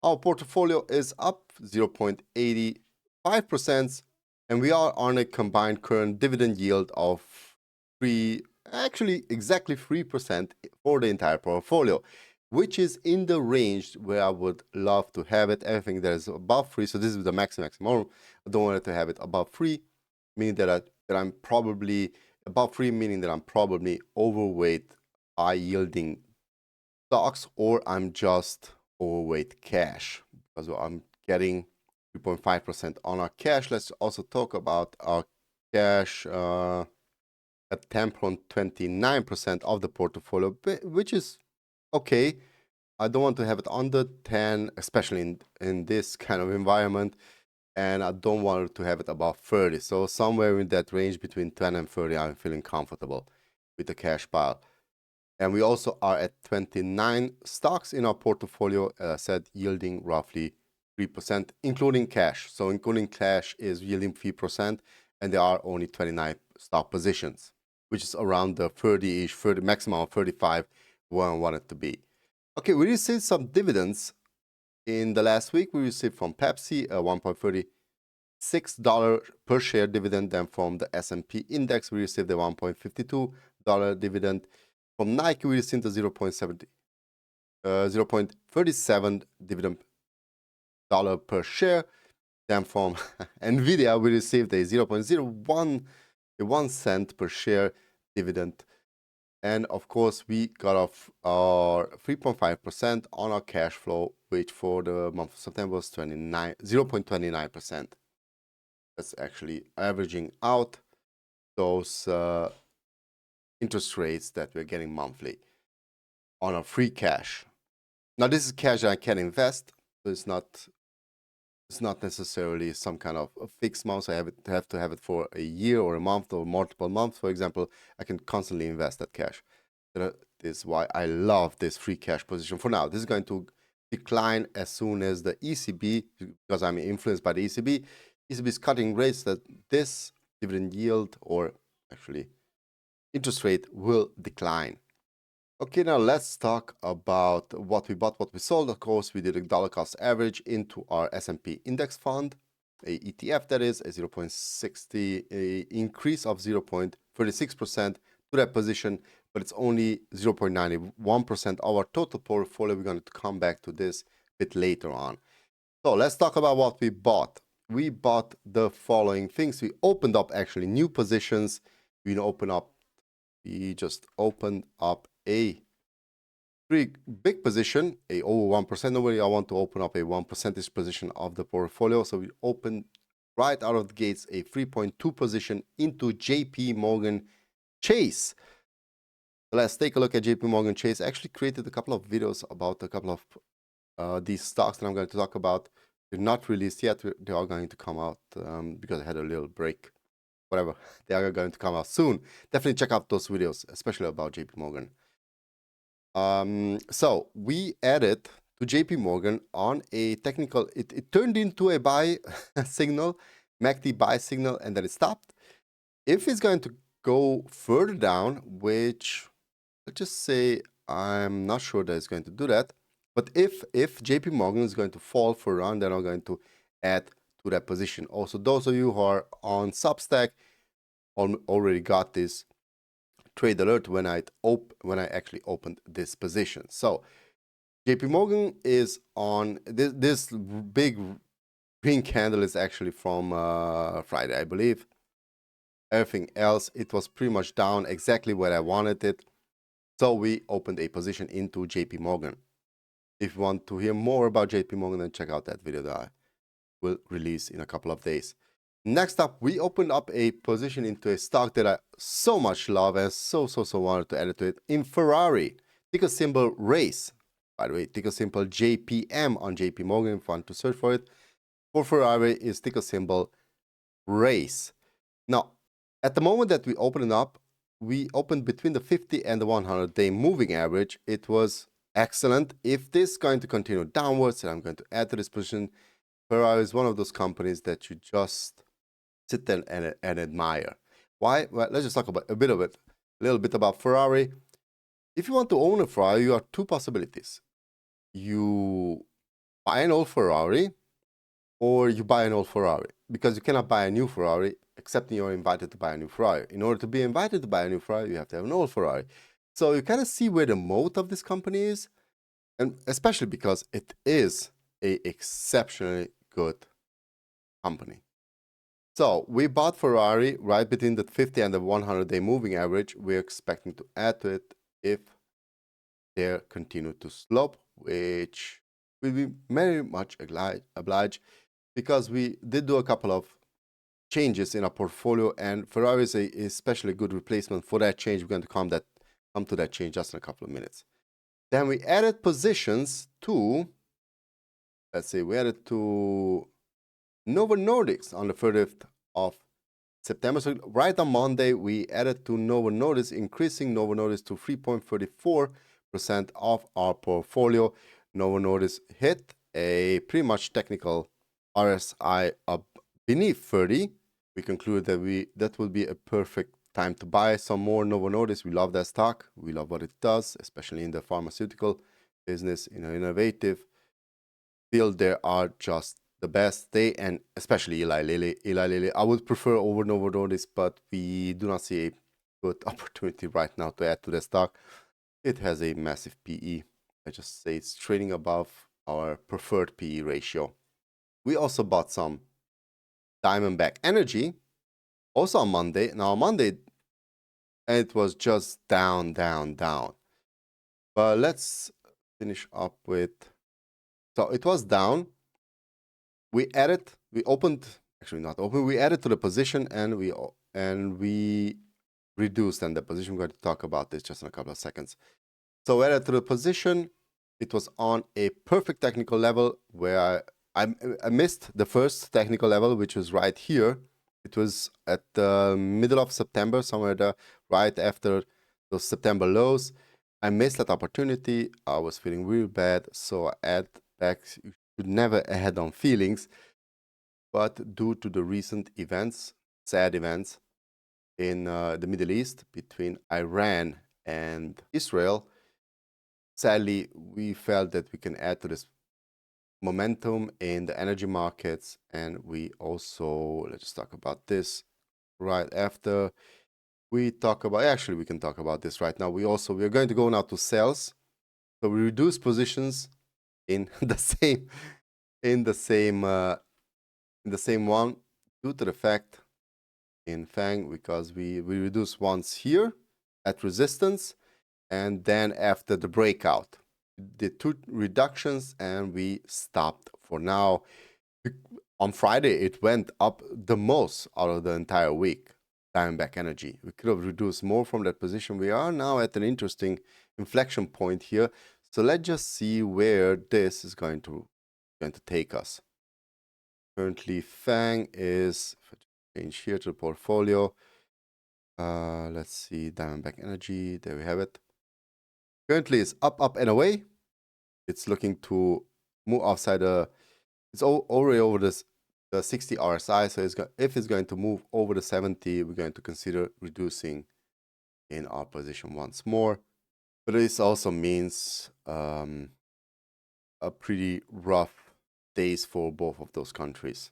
Our portfolio is up 0.85%, and we are on a combined current dividend yield of 3, actually exactly 3% for the entire portfolio, which is in the range where I would love to have it. Everything that is above 3, so this is the maximum. I don't want it to have it above 3, meaning that I'm probably above 3, meaning that I'm probably overweight high yielding stocks, or I'm just overweight cash because I'm getting 3.5% on our cash. Let's also talk about our cash at 10.29% of the portfolio, which is okay. I don't want to have it under 10, especially in this kind of environment, and I don't want to have it above 30. So somewhere in that range between 10 and 30, I'm feeling comfortable with the cash pile. And we also are at 29 stocks in our portfolio, as I said, yielding roughly 3%, including cash. So including cash is yielding 3%, and there are only 29 stock positions, which is around the 30-ish, 30 maximum of 35 where I want it to be. Okay, we received some dividends in the last week. We received from Pepsi a $1.36 per share dividend. Then from the S&P index, we received a $1.52 dividend. From Nike, we received a 0.37 dividend dollar per share. Then from Nvidia, we received a 0.01 cent per share dividend. And of course, we got off our 3.5% on our cash flow, which for the month of September was 0.29%. That's actually averaging out those interest rates that we're getting monthly on our free cash. Now, this is cash that I can invest, so it's not necessarily some kind of a fixed amount. So I have to have it for a year or a month or multiple months. For example, I can constantly invest that cash. That is why I love this free cash position for now. This is going to decline as soon as the ECB, because I'm influenced by the ECB. ECB is cutting rates, that this dividend yield, or actually interest rate, will decline. Okay, now let's talk about what we bought, what we sold. Of course, we did a dollar cost average into our S&P index fund, a ETF that is, a 0.60, a increase of 0.36% to that position, but it's only 0.91% of our total portfolio. We're going to come back to this a bit later on. So let's talk about what we bought. We bought the following things. We opened up actually new positions. We just opened up a pretty big position, a over 1%. Nobody, I want to open up a 1% position of the portfolio. So we opened right out of the gates a 3.2 position into JP Morgan Chase. Let's take a look at JP Morgan Chase. I actually created a couple of videos about a couple of these stocks that I'm going to talk about. They're not released yet. They are going to come out because I had a little break. Whatever, they are going to come out soon. Definitely check out those videos, especially about JP Morgan. So we added to JP Morgan on a technical, it turned into a buy signal, MACD buy signal, and then it stopped. If it's going to go further down, which let's just say I'm not sure that it's going to do that, but if JP Morgan is going to fall for a run, then I'm going to add to that position. Also, those of you who are on Substack already got this trade alert when I actually opened this position. So JP Morgan is on this big green candle is actually from Friday, I believe. Everything else, it was pretty much down exactly where I wanted it. So we opened a position into JP Morgan. If you want to hear more about JP Morgan, then check out that video that I will release in a couple of days. Next up, we opened up a position into a stock that I so much love and so wanted to add to it, in Ferrari. Ticker symbol RACE. By the way, ticker symbol JPM on JP Morgan if you want to search for it. For Ferrari is ticker symbol RACE. Now, at the moment that we opened it up, we opened between the 50 and the 100-day moving average. It was excellent. If this is going to continue downwards, then I'm going to add to this position. Ferrari is one of those companies that you just sit there and admire. Why? Well, let's just talk about a little bit about Ferrari. If you want to own a Ferrari, you have two possibilities. You buy an old Ferrari or you buy an old Ferrari, because you cannot buy a new Ferrari except you're invited to buy a new Ferrari. In order to be invited to buy a new Ferrari, you have to have an old Ferrari. So you kind of see where the moat of this company is, and especially because it is a exceptionally good company. So we bought Ferrari right between the 50 and the 100-day moving average. We're expecting to add to it if they continue to slope, which will be very much obliged because we did do a couple of changes in our portfolio, and Ferrari is a especially good replacement for that change. We're going to come to that change just in a couple of minutes. Then we added positions to, let's see, we added to Novo Nordisk on the 30th of September. So right on Monday, we added to Novo Nordisk, increasing Novo Nordisk to 3.34% of our portfolio. Novo Nordisk hit a pretty much technical RSI up beneath 30. We conclude that that will be a perfect time to buy some more Novo Nordisk. We love that stock. We love what it does, especially in the pharmaceutical business, in an innovative field. They are just the best. They, and especially Eli Lilly, I would prefer over Novo Nordisk, but we do not see a good opportunity right now to add to the stock. It has a massive PE. I just say it's trading above our preferred PE ratio. We also bought some Diamondback Energy, also on Monday. Now on Monday, it was just down. But let's finish up with, so it was down. We added to the position, and we reduced and the position. We're going to talk about this just in a couple of seconds. So we added to the position. It was on a perfect technical level where I missed the first technical level, which was right here. It was at the middle of September, somewhere there, right after those September lows. I missed that opportunity. I was feeling real bad, so I add back. You should never add on feelings, but due to the recent events, sad events in the Middle East between Iran and Israel, sadly, we felt that we can add to this momentum in the energy markets. And we also, let's just talk about this right after we talk about, actually we can talk about this right now. We are going to go now to sales. So we reduce positions in the same one, due to the fact in FANG, because we reduce once here at resistance, and then after the breakout, we did 2 reductions and we stopped for now. On Friday, it went up the most out of the entire week. Diamondback Energy, we could have reduced more from that position. We are now at an interesting inflection point here. So let's just see where this is going to take us. Currently, FANG is, if I change here to the portfolio, let's see, Diamondback Energy, there we have it. Currently, it's up and away. It's looking to move outside it's already over the 60 RSI. So if it's going to move over the 70, we're going to consider reducing in our position once more. But this also means a pretty rough days for both of those countries.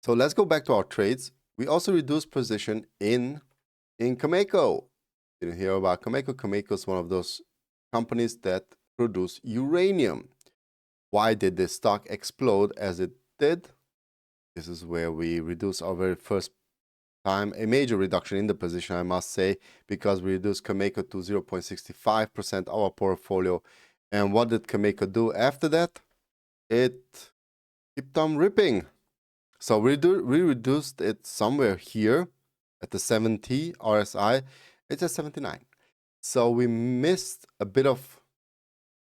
So let's go back to our trades. We also reduced position in Cameco. Didn't hear about Cameco. Cameco is one of those companies that produce uranium. Why did this stock explode as it did? This is where we reduce our very first time, a major reduction in the position, I must say, because we reduced Cameco to 0.65% of our portfolio. And what did Cameco do after that? It kept on ripping. So we reduced it somewhere here at the 70 RSI. It's at 79. So we missed a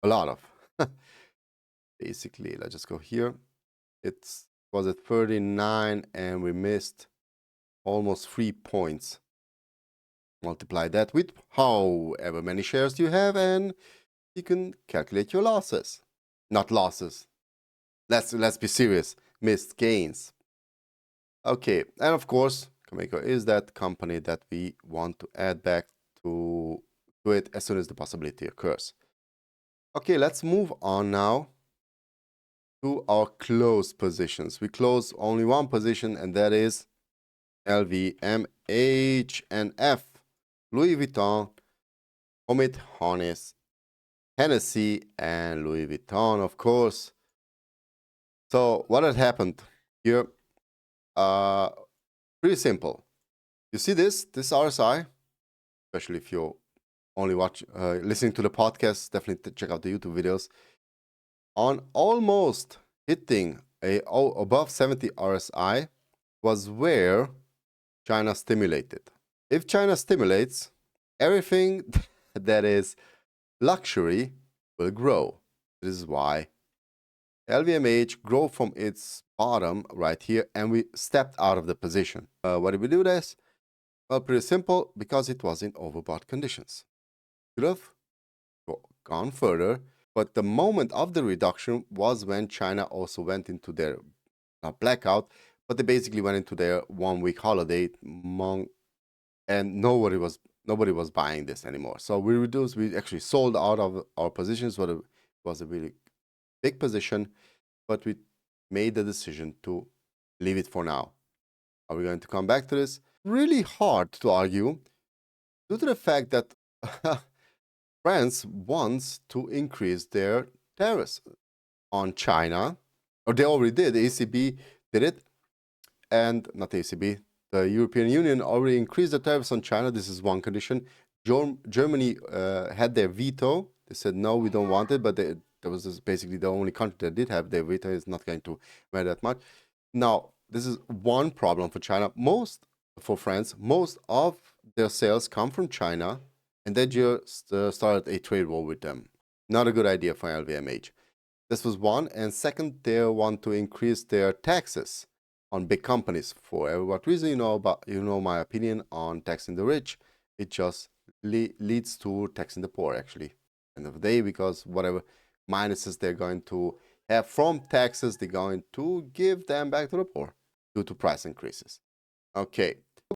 lot of. Basically, let's just go here. It was at 39 and we missed almost 3 points. Multiply that with however many shares you have and you can calculate your losses. Not losses. Let's be serious. Missed gains. Okay, and of course, Cameco is that company that we want to add back to it as soon as the possibility occurs. Okay, let's move on now to our closed positions. We close only one position, and that is LVMH and F, Louis Vuitton, Omid Honest, Hennessy, and Louis Vuitton, of course. So what had happened here? Pretty simple. You see this RSI, especially if you're only listening to the podcast, definitely check out the YouTube videos. On almost hitting above 70 RSI was where China stimulated. If China stimulates, everything that is luxury will grow. This is why LVMH grew from its bottom right here, and we stepped out of the position. Why did we do this? Well, pretty simple, because it was in overbought conditions. Could have gone further, but the moment of the reduction was when China also went into their blackout, but they basically went into their 1 week holiday, and nobody was buying this anymore. So we actually sold out of our positions. It was a really big position, but we made the decision to leave it for now. Are we going to come back to this? Really hard to argue due to the fact that France wants to increase their tariffs on China, or they already did. The ECB did it, and not the ECB, the European Union already increased the tariffs on China. This is one condition. Germany had their veto. They said, no, we don't want it, but that was basically the only country that did have their veto. It's not going to matter that much. Now, this is one problem for China. For France, most of their sales come from China, and they just started a trade war with them. Not a good idea for LVMH. This was one. And second, they want to increase their taxes on big companies. For what reason? You know my opinion on taxing the rich. It just leads to taxing the poor, actually, end of the day, because whatever minuses they're going to have from taxes, they're going to give them back to the poor due to price increases. Okay,